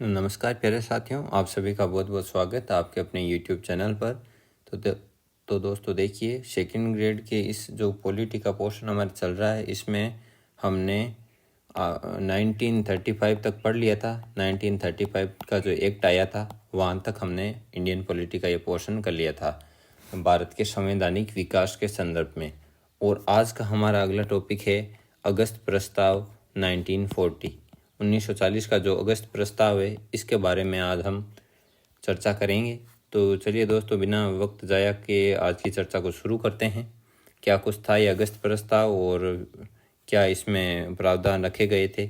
नमस्कार प्यारे साथियों, आप सभी का बहुत बहुत स्वागत है आपके अपने YouTube चैनल पर। तो दोस्तों देखिए, सेकंड ग्रेड के इस जो पॉलिटी का पोर्शन हमारा चल रहा है, इसमें हमने 1935 तक पढ़ लिया था। 1935 का जो एक्ट आया था वहाँ तक हमने इंडियन पॉलिटी का ये पोर्शन कर लिया था भारत के संवैधानिक विकास के संदर्भ में। और आज का हमारा अगला टॉपिक है अगस्त प्रस्ताव 1940 का जो अगस्त प्रस्ताव है, इसके बारे में आज हम चर्चा करेंगे। तो चलिए दोस्तों, बिना वक्त जाया के आज की चर्चा को शुरू करते हैं। क्या कुछ था ये अगस्त प्रस्ताव और क्या इसमें प्रावधान रखे गए थे।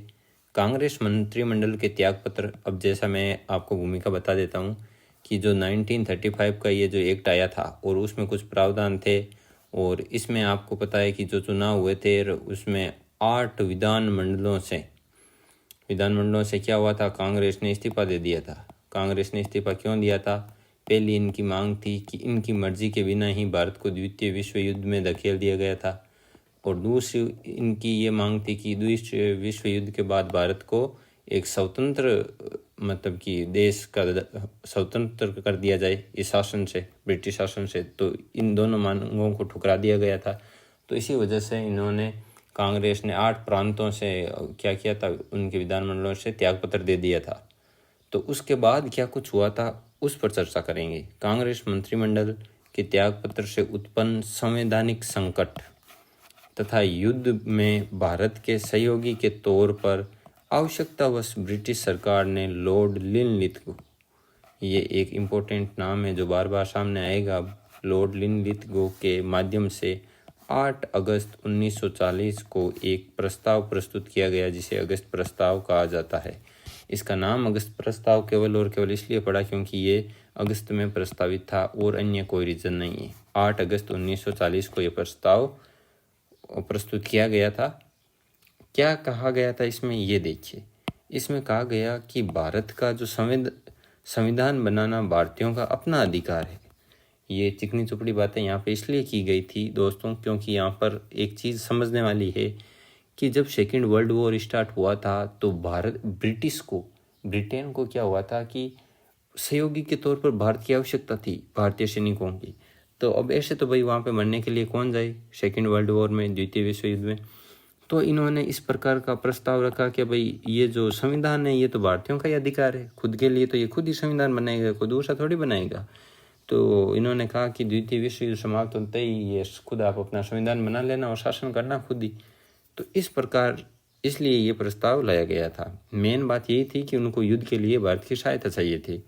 कांग्रेस मंत्रिमंडल के त्यागपत्र। अब जैसा मैं आपको भूमिका बता देता हूँ कि जो 1935 का ये जो एक्ट आया था और उसमें कुछ प्रावधान थे, और इसमें आपको पता है कि जो चुनाव हुए थे उसमें 8 विधानमंडलों से क्या हुआ था, कांग्रेस ने इस्तीफा दे दिया था। कांग्रेस ने इस्तीफा क्यों दिया था? पहली इनकी मांग थी कि इनकी मर्जी के बिना ही भारत को द्वितीय विश्व युद्ध में धकेल दिया गया था, और दूसरी इनकी ये मांग थी कि द्वितीय विश्व युद्ध के बाद भारत को एक स्वतंत्र मतलब कि देश का स्वतंत्र कर दिया जाए इस शासन से, ब्रिटिश शासन से। तो इन दोनों मांगों को ठुकरा दिया गया था। तो इसी वजह से इन्होंने, कांग्रेस ने 8 प्रांतों से क्या किया था, उनके विधानमंडलों से त्यागपत्र दे दिया था। तो उसके बाद क्या कुछ हुआ था उस पर चर्चा करेंगे। कांग्रेस मंत्रिमंडल के त्यागपत्र से उत्पन्न संवैधानिक संकट तथा युद्ध में भारत के सहयोगी के तौर पर आवश्यकतावश ब्रिटिश सरकार ने लॉर्ड लिनलिथ, ये एक इम्पोर्टेंट नाम है जो बार बार सामने आएगा, लॉर्ड लिनलिथ के माध्यम से 8 अगस्त 1940 को एक प्रस्ताव प्रस्तुत किया गया जिसे अगस्त प्रस्ताव कहा जाता है। इसका नाम अगस्त प्रस्ताव केवल और केवल इसलिए पड़ा क्योंकि ये अगस्त में प्रस्तावित था और अन्य कोई रीज़न नहीं है। 8 अगस्त 1940 को यह प्रस्ताव प्रस्तुत किया गया था। क्या कहा गया था इसमें, ये देखिए। इसमें कहा गया कि भारत का जो संविधान बनाना भारतीयों का अपना अधिकार है। ये चिकनी चुपड़ी बातें यहाँ पे इसलिए की गई थी दोस्तों, क्योंकि यहाँ पर एक चीज़ समझने वाली है कि जब सेकेंड वर्ल्ड वॉर स्टार्ट हुआ था तो ब्रिटेन को क्या हुआ था कि सहयोगी के तौर पर भारत की आवश्यकता थी, भारतीय सैनिकों की। तो अब ऐसे तो भाई वहाँ पे मरने के लिए कौन जाए सेकेंड वर्ल्ड वॉर में, द्वितीय विश्व युद्ध में। तो इन्होंने इस प्रकार का प्रस्ताव रखा कि भाई ये जो संविधान है ये तो भारतीयों का ही अधिकार है, खुद के लिए तो ये खुद ही संविधान बनाएगा, कोई दूसरा थोड़ी बनाएगा। तो इन्होंने कहा कि द्वितीय विश्व युद्ध समाप्त होते ही ये खुद आप अपना संविधान बना लेना और शासन करना खुद ही। तो इस प्रकार इसलिए ये प्रस्ताव लाया गया था। मेन बात यही थी कि उनको युद्ध के लिए भारत की सहायता चाहिए थी।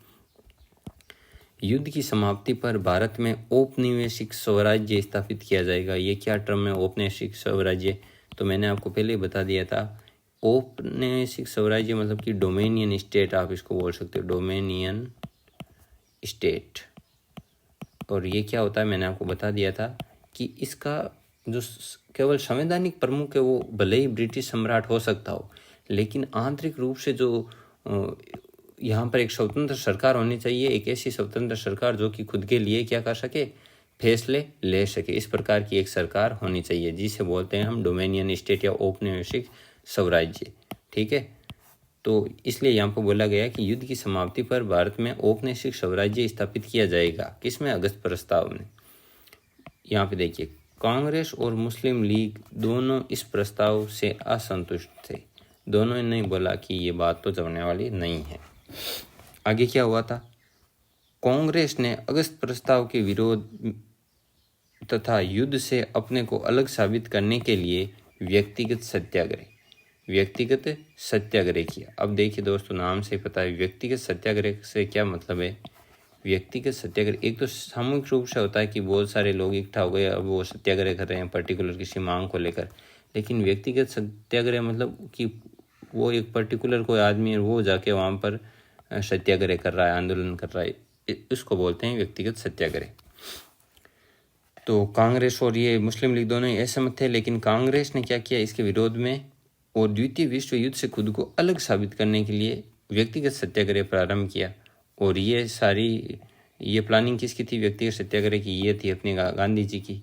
युद्ध की समाप्ति पर भारत में औपनिवेशिक स्वराज्य स्थापित किया जाएगा। ये क्या टर्म है औपनिवेशिक स्वराज्य? तो मैंने आपको पहले ही बता दिया था। औपनिवेशिक स्वराज्य मतलब कि डोमेनियन स्टेट, आप इसको बोल सकते हो, डोमेनियन स्टेट। और ये क्या होता है मैंने आपको बता दिया था कि इसका जो केवल संवैधानिक प्रमुख है वो भले ही ब्रिटिश सम्राट हो सकता हो, लेकिन आंतरिक रूप से जो यहाँ पर एक स्वतंत्र सरकार होनी चाहिए, एक ऐसी स्वतंत्र सरकार जो कि खुद के लिए क्या कर सके, फैसले ले सके। इस प्रकार की एक सरकार होनी चाहिए जिसे बोलते हैं हम डोमेनियन स्टेट या औपनिवेशिक स्वराज्य। ठीक है, तो इसलिए यहाँ पर बोला गया कि युद्ध की समाप्ति पर भारत में औपनिवेशिक स्वराज्य स्थापित किया जाएगा। किसमें? अगस्त प्रस्ताव में। यहाँ पे देखिए, कांग्रेस और मुस्लिम लीग दोनों इस प्रस्ताव से असंतुष्ट थे। दोनों ने बोला कि ये बात तो चलने वाली नहीं है। आगे क्या हुआ था? कांग्रेस ने अगस्त प्रस्ताव के विरोध तथा युद्ध से अपने को अलग साबित करने के लिए व्यक्तिगत सत्याग्रह किया। अब देखिए दोस्तों, नाम से पता है व्यक्तिगत सत्याग्रह से क्या मतलब है। व्यक्तिगत सत्याग्रह एक तो सामूहिक रूप से होता है कि बहुत सारे लोग इकट्ठा हो गए, अब वो सत्याग्रह कर रहे हैं पर्टिकुलर किसी मांग को लेकर। लेकिन व्यक्तिगत सत्याग्रह मतलब कि वो एक पर्टिकुलर कोई आदमी है, वो जाके वहाँ पर सत्याग्रह कर रहा है, आंदोलन कर रहा है, इसको बोलते हैं व्यक्तिगत सत्याग्रह। तो कांग्रेस और ये मुस्लिम लीग दोनों ही असहमत थे, लेकिन कांग्रेस ने क्या किया इसके विरोध में और द्वितीय विश्व युद्ध से खुद को अलग साबित करने के लिए व्यक्तिगत सत्याग्रह प्रारंभ किया। और ये प्लानिंग किसकी थी व्यक्तिगत सत्याग्रह की? ये थी अपनी गांधी जी की।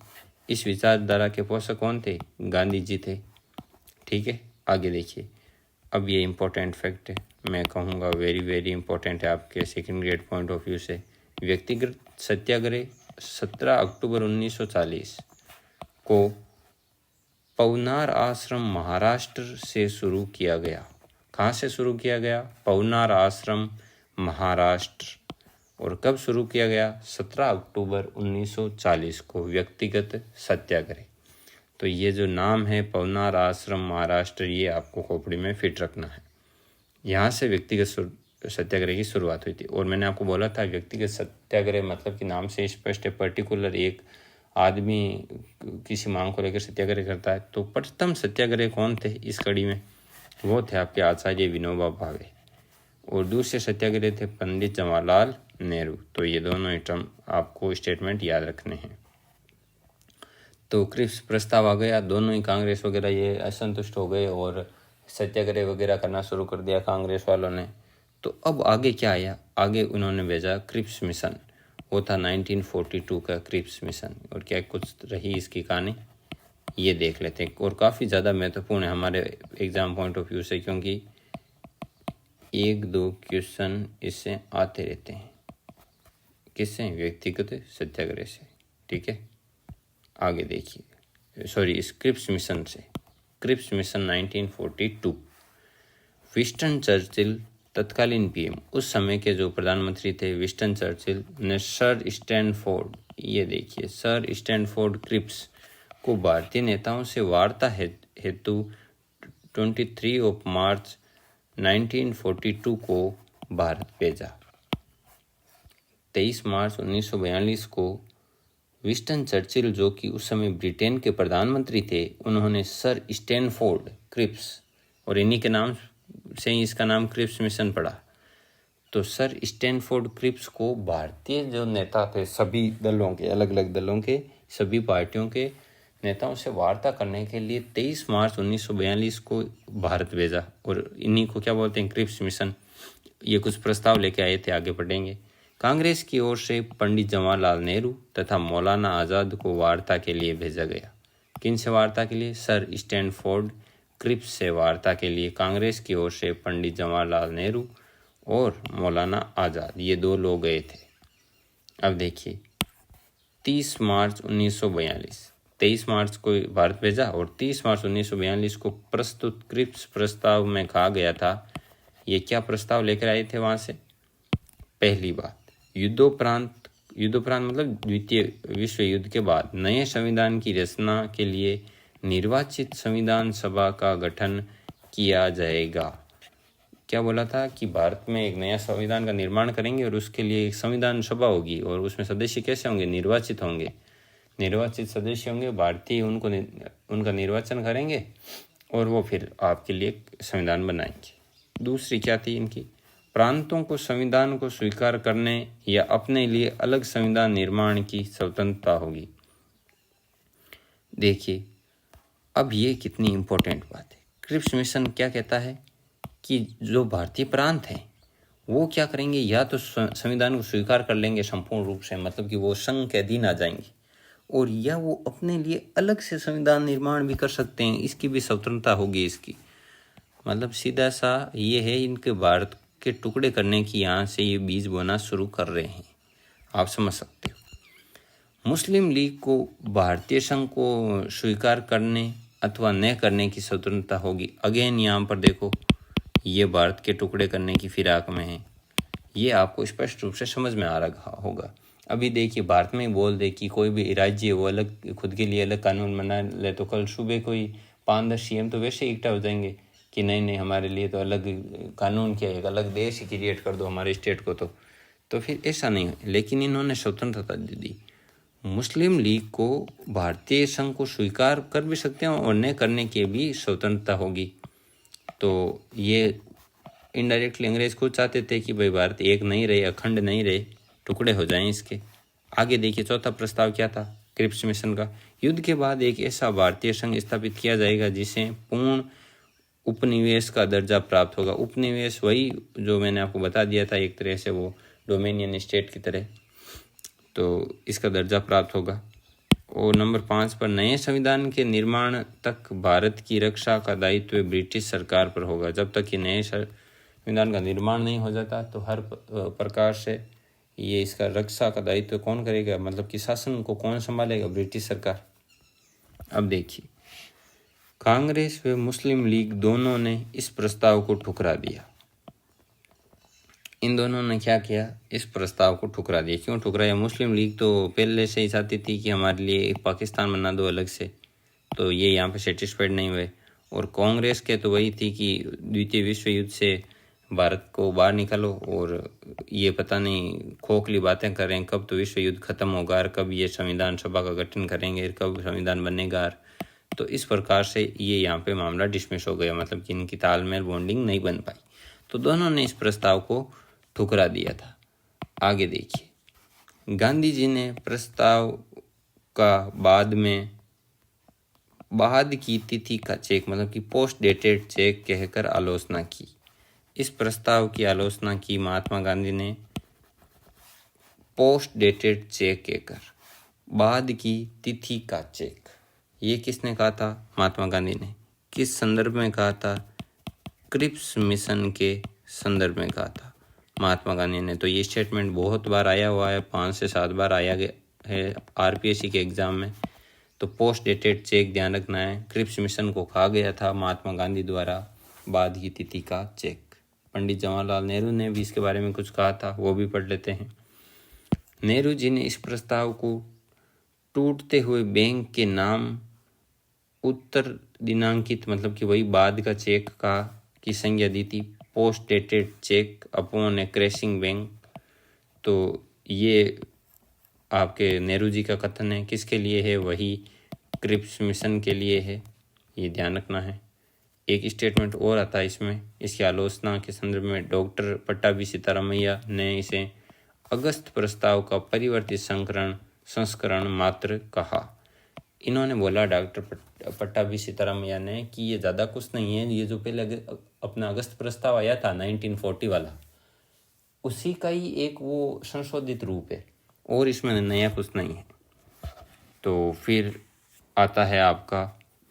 इस विचारधारा के पोषक कौन थे? गांधी जी थे। ठीक है, आगे देखिए। अब ये इम्पोर्टेंट फैक्ट है, मैं कहूँगा वेरी वेरी इंपॉर्टेंट है आपके second grade point of view से। व्यक्तिगत सत्याग्रह 17 अक्टूबर 1940 को पवनार आश्रम महाराष्ट्र से शुरू किया गया। कहाँ से शुरू किया गया? पवनार आश्रम महाराष्ट्र। और कब शुरू किया गया? 17 अक्टूबर 1940 को व्यक्तिगत सत्याग्रह। तो ये जो नाम है पवनार आश्रम महाराष्ट्र, ये आपको खोपड़ी में फिट रखना है। यहाँ से व्यक्तिगत सत्याग्रह की शुरुआत हुई थी। और मैंने आपको बोला था व्यक्तिगत सत्याग्रह मतलब कि नाम से स्पष्ट है, पर्टिकुलर एक आदमी किसी मांग को लेकर सत्याग्रह करता है। तो प्रथम सत्याग्रह कौन थे इस कड़ी में? वो थे आपके आचार्य विनोबा भावे। और दूसरे सत्याग्रह थे पंडित जवाहरलाल नेहरू। तो ये दोनों ही टर्म आपको स्टेटमेंट याद रखने हैं। तो क्रिप्स प्रस्ताव आ गया, दोनों ही कांग्रेस वगैरह ये असंतुष्ट हो गए और सत्याग्रह वगैरह करना शुरू कर दिया कांग्रेस वालों ने। तो अब आगे क्या आया? आगे उन्होंने भेजा क्रिप्स मिशन। वो था 1942 का क्रिप्स मिशन। और क्या कुछ रही इसकी कहानी, ये देख लेते हैं। और काफ़ी ज़्यादा महत्वपूर्ण है हमारे एग्ज़ाम पॉइंट ऑफ व्यू से, क्योंकि 1-2 क्वेश्चन इससे आते रहते हैं। किससे? व्यक्तिगत सत्याग्रह से। ठीक है, आगे देखिए, सॉरी क्रिप्स मिशन से। Cripps mission 1942। विंस्टन चर्चिल तत्कालीन पीएम, उस समय के जो प्रधानमंत्री थे विंस्टन चर्चिल ने सर स्टैनफोर्ड, ये देखिए सर स्टैनफोर्ड क्रिप्स को भारतीय नेताओं से वार्ता हेतु 23 मार्च 1942 को भारत भेजा। 23 मार्च 1942 को विंस्टन चर्चिल, जो कि उस समय ब्रिटेन के प्रधानमंत्री थे, उन्होंने सर स्टैनफोर्ड क्रिप्स, और इन्हीं के नाम से ही इसका नाम क्रिप्स मिशन पड़ा। तो सर स्टैनफोर्ड क्रिप्स को भारतीय जो नेता थे सभी दलों के, अलग अलग दलों के, सभी पार्टियों के नेताओं से वार्ता करने के लिए 23 मार्च 1942 को भारत भेजा। और इन्हीं को क्या बोलते हैं? Cripps mission. ये कुछ प्रस्ताव लेके आए थे, आगे पढ़ेंगे। कांग्रेस की ओर से पंडित जवाहरलाल नेहरू तथा मौलाना आज़ाद को वार्ता के लिए भेजा गया। किन से वार्ता के लिए? सर स्टैनफोर्ड क्रिप्स से वार्ता के लिए कांग्रेस की ओर से पंडित जवाहरलाल नेहरू और मौलाना आज़ाद, ये 2 लोग गए थे। अब देखिए 30 मार्च 1942, 23 मार्च को भारत भेजा और 30 मार्च 1942 को प्रस्तुत क्रिप्स प्रस्ताव में कहा गया था। ये क्या प्रस्ताव लेकर आए थे वहाँ से? पहली बात, युद्धोपरांत मतलब द्वितीय विश्व युद्ध के बाद नए संविधान की रचना के लिए निर्वाचित संविधान सभा का गठन किया जाएगा। क्या बोला था? कि भारत में एक नया संविधान का निर्माण करेंगे और उसके लिए एक संविधान सभा होगी। और उसमें सदस्य कैसे होंगे? निर्वाचित होंगे। निर्वाचित सदस्य होंगे भारतीय, उनका निर्वाचन करेंगे और वो फिर आपके लिए संविधान बनाएंगे। दूसरी क्या थी इनकी? प्रांतों को संविधान को स्वीकार करने या अपने लिए अलग संविधान निर्माण की स्वतंत्रता होगी। देखिए अब ये कितनी इम्पोर्टेंट बात है। क्रिप्स मिशन क्या कहता है कि जो भारतीय प्रांत हैं वो क्या करेंगे? या तो संविधान को स्वीकार कर लेंगे संपूर्ण रूप से, मतलब कि वो संघ के अधीन आ जाएंगे, और या वो अपने लिए अलग से संविधान निर्माण भी कर सकते हैं, इसकी भी स्वतंत्रता होगी इसकी। मतलब सीधा सा ये है, इनके भारत के टुकड़े करने की यहाँ से ये बीज बोना शुरू कर रहे हैं। आप समझ सकते हो। मुस्लिम लीग को भारतीय संघ को स्वीकार करने अथवा न करने की स्वतंत्रता होगी। अगेन यहाँ पर देखो, ये भारत के टुकड़े करने की फिराक में है। ये आपको स्पष्ट रूप से समझ में आ रहा होगा। अभी देखिए भारत में बोल दे कि कोई भी राज्य वो अलग खुद के लिए अलग कानून बना ले, तो कल सुबह कोई 5-10 सीएम तो वैसे ही इकट्ठा हो जाएंगे कि नहीं हमारे लिए तो अलग कानून क्या है, एक अलग देश ही क्रिएट कर दो हमारे स्टेट को। तो फिर ऐसा नहीं है। लेकिन इन्होंने स्वतंत्रता दे दी। मुस्लिम लीग को भारतीय संघ को स्वीकार कर भी सकते हैं और न करने की भी स्वतंत्रता होगी। तो ये इनडायरेक्टली अंग्रेज खुद चाहते थे कि भाई भारत एक नहीं रहे, अखंड नहीं रहे, टुकड़े हो जाएं इसके। आगे देखिए चौथा प्रस्ताव क्या था क्रिप्स मिशन का? युद्ध के बाद एक ऐसा भारतीय संघ स्थापित किया जाएगा जिसे पूर्ण उपनिवेश का दर्जा प्राप्त होगा। उपनिवेश वही जो मैंने आपको बता दिया था, एक तरह से वो डोमिनियन स्टेट की तरह, तो इसका दर्जा प्राप्त होगा। और नंबर 5 पर नए संविधान के निर्माण तक भारत की रक्षा का दायित्व ब्रिटिश सरकार पर होगा। जब तक ये नए संविधान का निर्माण नहीं हो जाता तो हर प्रकार से ये इसका रक्षा का दायित्व कौन करेगा, मतलब कि शासन को कौन संभालेगा, ब्रिटिश सरकार। अब देखिए, कांग्रेस व मुस्लिम लीग दोनों ने इस प्रस्ताव को ठुकरा दिया। इन दोनों ने क्या किया, इस प्रस्ताव को ठुकरा दिया। क्यों ठुकराया? मुस्लिम लीग तो पहले से ही चाहती थी कि हमारे लिए एक पाकिस्तान बना दो अलग से, तो ये यहाँ पे सेटिस्फाइड नहीं हुए। और कांग्रेस के तो वही थी कि द्वितीय विश्व युद्ध से भारत को बाहर निकालो, और ये पता नहीं खोखली बातें करें कब तो विश्व युद्ध खत्म होगा और कब ये संविधान सभा का गठन करेंगे, कब संविधान बनेगा। तो इस प्रकार से ये यहाँ पे मामला डिसमिस हो गया, मतलब कि इनकी तालमेल बॉन्डिंग नहीं बन पाई। तो दोनों ने इस प्रस्ताव को ठुकरा दिया था। आगे देखिए, गांधी जी ने प्रस्ताव का बाद की तिथि का चेक, मतलब कि पोस्ट डेटेड चेक कहकर आलोचना की। इस प्रस्ताव की आलोचना की महात्मा गांधी ने पोस्ट डेटेड चेक कहकर, बाद की तिथि का चेक। ये किसने कहा था? महात्मा गांधी ने। किस संदर्भ में कहा था? क्रिप्स मिशन के संदर्भ में कहा था महात्मा गांधी ने। तो ये स्टेटमेंट बहुत बार आया हुआ है, 5 से 7 बार आया गया है आरपीएससी के एग्जाम में। तो पोस्ट डेटेड चेक ध्यान रखना है। क्रिप्स मिशन को कहा गया था महात्मा गांधी द्वारा बाद की तिथि का चेक। पंडित जवाहरलाल नेहरू ने भी इसके बारे में कुछ कहा था, वो भी पढ़ लेते हैं। नेहरू जी ने इस प्रस्ताव को टूटते हुए बैंक के नाम उत्तर दिनांकित, मतलब कि वही बाद का चेक का की संज्ञा दी थी, पोस्ट डेटेड चेक अपॉन ए क्रैशिंग बैंक। तो ये आपके नेहरू जी का कथन है। किसके लिए है? वही क्रिप्स मिशन के लिए है, ये ध्यान रखना है। एक स्टेटमेंट और आता है इसमें, इसकी आलोचना के संदर्भ में डॉक्टर पट्टाभी सीतारामैया ने इसे अगस्त प्रस्ताव का परिवर्तित संस्करण मात्र कहा। इन्होंने बोला, डॉक्टर पट्टाभी सीतारामैया ने, कि ये ज़्यादा कुछ नहीं है, ये जो पहले अपना अगस्त प्रस्ताव आया था 1940 वाला, उसी का ही एक वो संशोधित रूप है, और इसमें नया कुछ नहीं है। तो फिर आता है आपका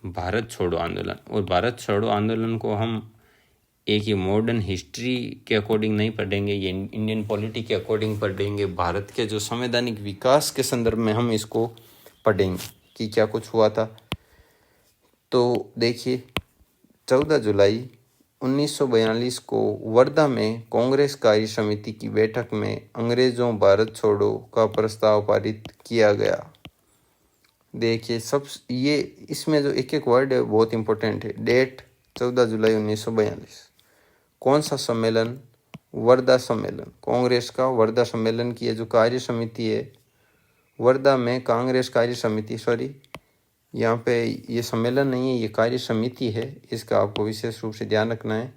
भारत छोड़ो आंदोलन। और भारत छोड़ो आंदोलन को हम एक ये मॉडर्न हिस्ट्री के अकॉर्डिंग नहीं पढ़ेंगे, ये इंडियन पॉलिटी के अकॉर्डिंग पढ़ेंगे। भारत के जो संवैधानिक विकास के संदर्भ में हम इसको पढ़ेंगे कि क्या कुछ हुआ था। तो देखिए, 14 जुलाई 1942 को वर्धा में कांग्रेस कार्य समिति की बैठक में अंग्रेजों भारत छोड़ो का प्रस्ताव पारित किया गया। देखिए, सब ये इसमें जो एक एक वर्ड है बहुत इंपॉर्टेंट है। डेट 14 जुलाई 1942। कौन सा सम्मेलन? वर्धा सम्मेलन। कांग्रेस का वर्धा सम्मेलन की जो कार्य समिति है, वर्धा में कांग्रेस कार्य समिति, सॉरी यहाँ पे ये सम्मेलन नहीं है, ये कार्य समिति है, इसका आपको विशेष रूप से ध्यान रखना है।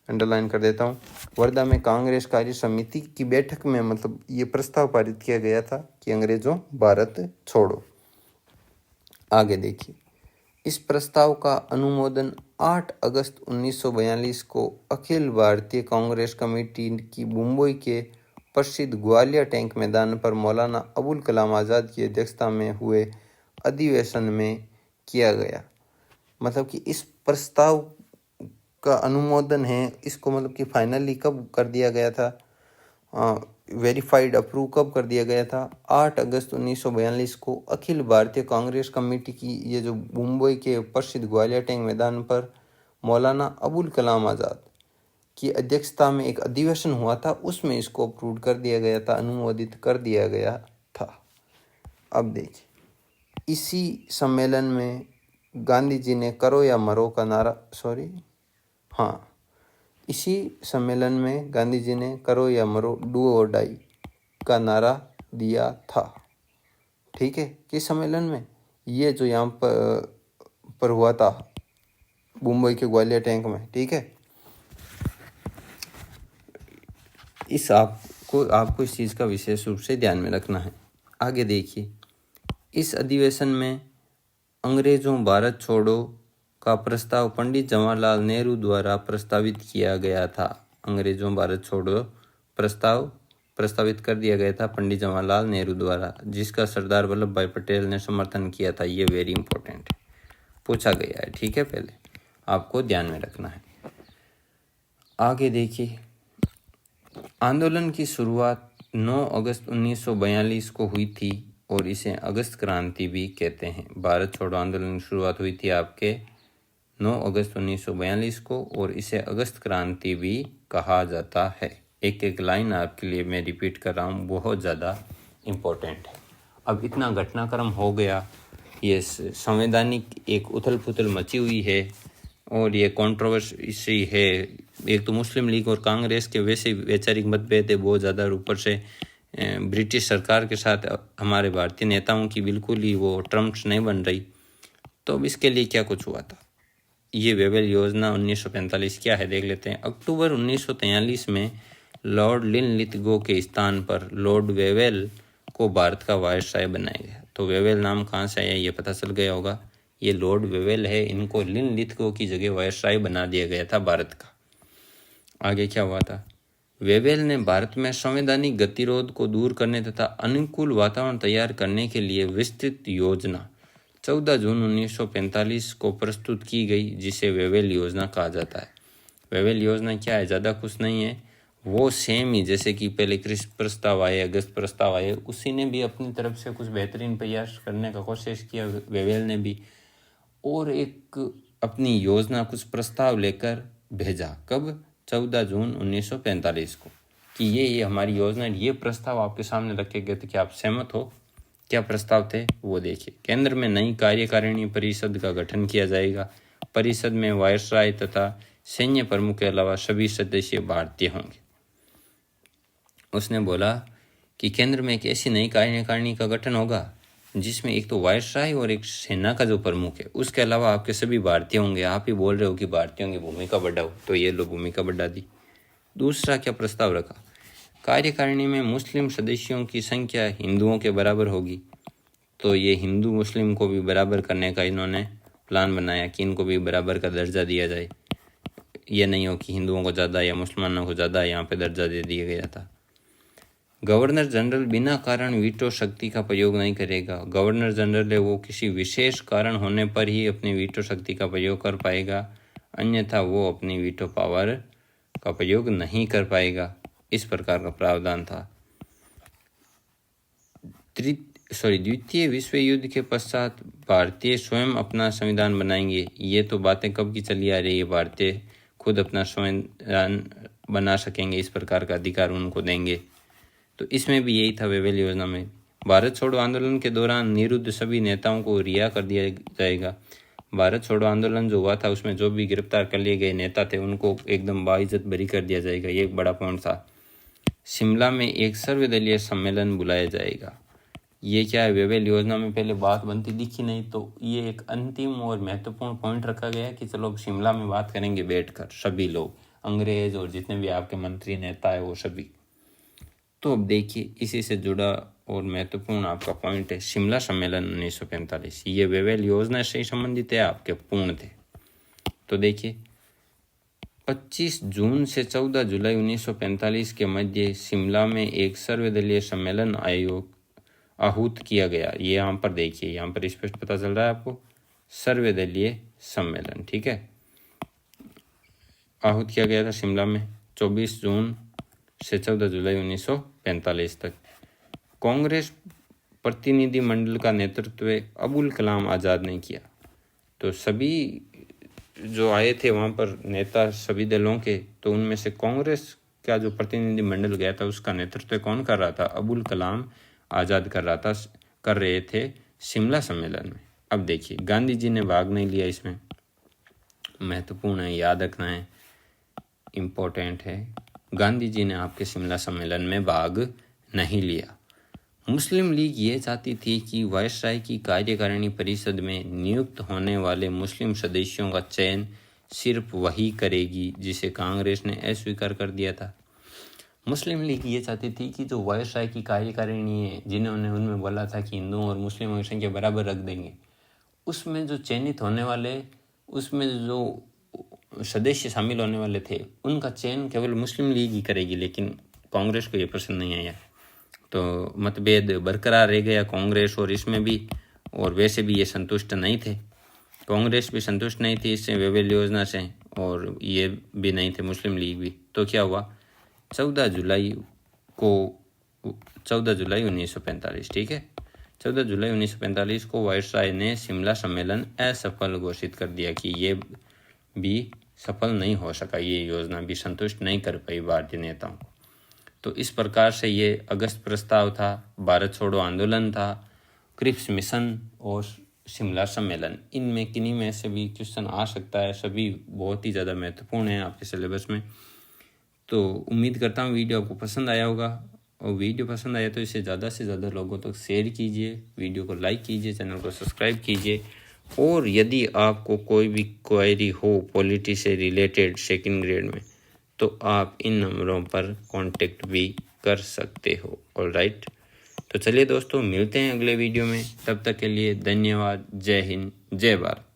अंडरलाइन कर देता हूँ। वर्धा में कांग्रेस कार्य समिति की बैठक में मतलब ये प्रस्ताव पारित किया गया था कि अंग्रेजों भारत छोड़ो। आगे देखिए, इस प्रस्ताव का अनुमोदन 8 अगस्त 1942 को अखिल भारतीय कांग्रेस कमेटी की मुंबई के प्रसिद्ध ग्वालियर टैंक मैदान पर मौलाना अबुल कलाम आज़ाद की अध्यक्षता में हुए अधिवेशन में किया गया। मतलब कि इस प्रस्ताव का अनुमोदन है, इसको मतलब कि फाइनली कब कर दिया गया था, वेरीफाइड अप्रूव कब कर दिया गया था? 8 अगस्त 1942 को अखिल भारतीय कांग्रेस कमेटी की ये जो मुंबई के प्रसिद्ध ग्वालियर टैंक मैदान पर मौलाना अबुल कलाम आज़ाद की अध्यक्षता में एक अधिवेशन हुआ था, उसमें इसको अप्रूव कर दिया गया था, अनुमोदित कर दिया गया था। अब देखिए, इसी सम्मेलन में गांधी जी ने करो या मरो का नारा, इसी सम्मेलन में गांधी जी ने करो या मरो, डू और डाई का नारा दिया था। ठीक है, किस सम्मेलन में? ये जो यहाँ पर हुआ था मुंबई के ग्वालियर टैंक में। ठीक है, इस आपको इस चीज़ का विशेष रूप से ध्यान में रखना है। आगे देखिए, इस अधिवेशन में अंग्रेजों भारत छोड़ो का प्रस्ताव पंडित जवाहरलाल नेहरू द्वारा प्रस्तावित किया गया था। अंग्रेजों भारत छोड़ो प्रस्ताव प्रस्तावित कर दिया गया था पंडित जवाहरलाल नेहरू द्वारा, जिसका सरदार वल्लभ भाई पटेल ने समर्थन किया था। ये वेरी इंपॉर्टेंट है, पूछा गया है। ठीक है, पहले आपको ध्यान में रखना है। आगे देखिए, आंदोलन की शुरुआत 9 अगस्त 1942 को हुई थी और इसे अगस्त क्रांति भी कहते हैं। भारत छोड़ो आंदोलन की शुरुआत हुई थी आपके 9 अगस्त 1942 को और इसे अगस्त क्रांति भी कहा जाता है। एक एक लाइन आपके लिए मैं रिपीट कर रहा हूँ, बहुत ज़्यादा इम्पोर्टेंट है। अब इतना घटनाक्रम हो गया, ये संवैधानिक एक उथल पुथल मची हुई है और ये कंट्रोवर्सी है। एक तो मुस्लिम लीग और कांग्रेस के वैसे वैचारिक मतभेद है बहुत ज़्यादा, ऊपर से ब्रिटिश सरकार के साथ हमारे भारतीय नेताओं की बिल्कुल ही वो टर्म्स नहीं बन रही। तो अब इसके लिए क्या कुछ हुआ था, ये वेवेल योजना 1945 क्या है देख लेते हैं। अक्टूबर 1943 में लॉर्ड लिनलिथगो के स्थान पर लॉर्ड वेवेल को भारत का वायसराय बनाया गया। तो वेवेल नाम कहाँ से आया ये पता चल गया होगा, ये लॉर्ड वेवेल है, इनको लिनलिथगो की जगह वायसराय बना दिया गया था भारत का। आगे क्या हुआ था, वेवेल ने भारत में संवैधानिक गतिरोध को दूर करने तथा अनुकूल वातावरण तैयार करने के लिए विस्तृत योजना 14 जून 1945 को प्रस्तुत की गई, जिसे वेवेल योजना कहा जाता है। वेवेल योजना क्या है, ज़्यादा कुछ नहीं है, वो सेम ही जैसे कि पहले क्रिस्प प्रस्ताव आए, अगस्त प्रस्ताव आए, उसी ने भी अपनी तरफ से कुछ बेहतरीन प्रयास करने का कोशिश किया वेवेल ने भी, और एक अपनी योजना कुछ प्रस्ताव लेकर भेजा। कब, 14 जून 1945 को, कि ये हमारी योजना, ये प्रस्ताव आपके सामने रखे गए थे, कि आप सहमत हो। क्या प्रस्ताव थे वो देखिए। केंद्र में नई कार्यकारिणी परिषद का गठन किया जाएगा। परिषद में वायसराय तथा सैन्य प्रमुख के अलावा सभी सदस्य भारतीय होंगे। उसने बोला कि केंद्र में एक ऐसी नई कार्यकारिणी का गठन होगा जिसमें एक तो वायसराय और एक सेना का जो प्रमुख है, उसके अलावा आपके सभी भारतीय होंगे। आप ही बोल रहे हो कि भारतीयों की भूमिका बढ़ाओ, तो ये लो भूमिका बढ़ा दी। दूसरा क्या प्रस्ताव रखा, कार्यकारिणी में मुस्लिम सदस्यों की संख्या हिंदुओं के बराबर होगी। तो ये हिंदू मुस्लिम को भी बराबर करने का इन्होंने प्लान बनाया कि इनको भी बराबर का दर्जा दिया जाए। ये नहीं हो कि हिंदुओं को ज़्यादा या मुसलमानों को ज़्यादा यहाँ पे दर्जा दे दिया गया था। गवर्नर जनरल बिना कारण वीटो शक्ति का प्रयोग नहीं करेगा। गवर्नर जनरल है वो किसी विशेष कारण होने पर ही अपनी वीटो शक्ति का प्रयोग कर पाएगा, अन्यथा वो अपनी वीटो पावर का प्रयोग नहीं कर पाएगा। इस प्रकार का प्रावधान था। द्वितीय विश्व युद्ध के पश्चात भारतीय स्वयं अपना संविधान बनाएंगे। ये तो बातें कब की चली आ रही है, भारतीय खुद अपना संविधान बना सकेंगे, इस प्रकार का अधिकार उनको देंगे। तो इसमें भी यही था वेवेल योजना में। भारत छोड़ो आंदोलन के दौरान निरुद्ध सभी नेताओं को रिहा कर दिया जाएगा। भारत छोड़ो आंदोलन जो हुआ था उसमें जो भी गिरफ्तार कर लिए गए नेता थे उनको एकदम बाइज्जत बरी कर दिया जाएगा, ये एक बड़ा पॉइंट था। शिमला में एक सर्वदलीय सम्मेलन बुलाया जाएगा। ये क्या है, वेवेल योजना में पहले बात बनती दिखी नहीं, तो ये एक अंतिम और महत्वपूर्ण पॉइंट रखा गया कि चलो शिमला में बात करेंगे बैठकर सभी लोग, अंग्रेज और जितने भी आपके मंत्री नेता है वो सभी। तो अब देखिए इसी से जुड़ा और महत्वपूर्ण आपका पॉइंट है शिमला सम्मेलन 1945। ये वेवेल योजना से ही संबंधित है, आपके पूर्ण थे। तो देखिए 25 जून से 14 जुलाई 1945 के मध्य शिमला में एक सर्वदलीय सम्मेलन आहूत किया गया। ये यहाँ पर देखिए, यहाँ पर स्पष्ट पता चल रहा है आपको, सर्वदलीय सम्मेलन, ठीक है, आहूत किया गया था शिमला में 24 जून से 14 जुलाई 1945 तक। कांग्रेस प्रतिनिधि मंडल का नेतृत्व अबुल कलाम आज़ाद ने किया। तो सभी जो आए थे वहाँ पर नेता सभी दलों के, तो उनमें से कांग्रेस का जो प्रतिनिधि मंडल गया था उसका नेतृत्व कौन कर रहा था, अबुल कलाम आज़ाद कर रहे थे शिमला सम्मेलन में। अब देखिए गांधी जी ने भाग नहीं लिया, इसमें महत्वपूर्ण है, याद रखना है, इम्पोर्टेंट है। गांधी जी ने आपके शिमला सम्मेलन में भाग नहीं लिया। मुस्लिम लीग ये चाहती थी कि वायसराय की कार्यकारिणी परिषद में नियुक्त होने वाले मुस्लिम सदस्यों का चयन सिर्फ वही करेगी, जिसे कांग्रेस ने अस्वीकार कर दिया था। मुस्लिम लीग ये चाहती थी कि जो वायसराय की कार्यकारिणी है, जिन्होंने उनमें बोला था कि हिंदुओं और मुस्लिमों की संख्या बराबर रख देंगे, उसमें जो चयनित होने वाले, उसमें जो सदस्य शामिल होने वाले थे, उनका चयन केवल मुस्लिम लीग ही करेगी। लेकिन कांग्रेस को ये पसंद नहीं आया, तो मतभेद बरकरार रह गया कांग्रेस और इसमें भी, और वैसे भी ये संतुष्ट नहीं थे, कांग्रेस भी संतुष्ट नहीं थी इससे, वेवेल योजना से, और ये भी नहीं थे, मुस्लिम लीग भी। तो क्या हुआ, 14 जुलाई 1945, ठीक है, 14 जुलाई 1945 को वायसराय ने शिमला सम्मेलन असफल घोषित कर दिया कि ये भी सफल नहीं हो सका, ये योजना भी संतुष्ट नहीं कर पाई भारतीय नेताओं को। तो इस प्रकार से ये अगस्त प्रस्ताव था, भारत छोड़ो आंदोलन था, क्रिप्स मिशन और शिमला सम्मेलन, इनमें किन्हीं में से भी क्वेश्चन आ सकता है। सभी बहुत ही ज़्यादा महत्वपूर्ण है आपके सिलेबस में। तो उम्मीद करता हूँ वीडियो आपको पसंद आया होगा, और वीडियो पसंद आया तो इसे ज़्यादा से ज़्यादा लोगों तक शेयर कीजिए, वीडियो को लाइक कीजिए, चैनल को सब्सक्राइब कीजिए। और यदि आपको कोई भी क्वेरी हो पॉलिटी से रिलेटेड सेकंड ग्रेड में, तो आप इन नंबरों पर कांटेक्ट भी कर सकते हो। ऑलराइट, तो चलिए दोस्तों, मिलते हैं अगले वीडियो में। तब तक के लिए धन्यवाद। जय हिंद, जय भारत।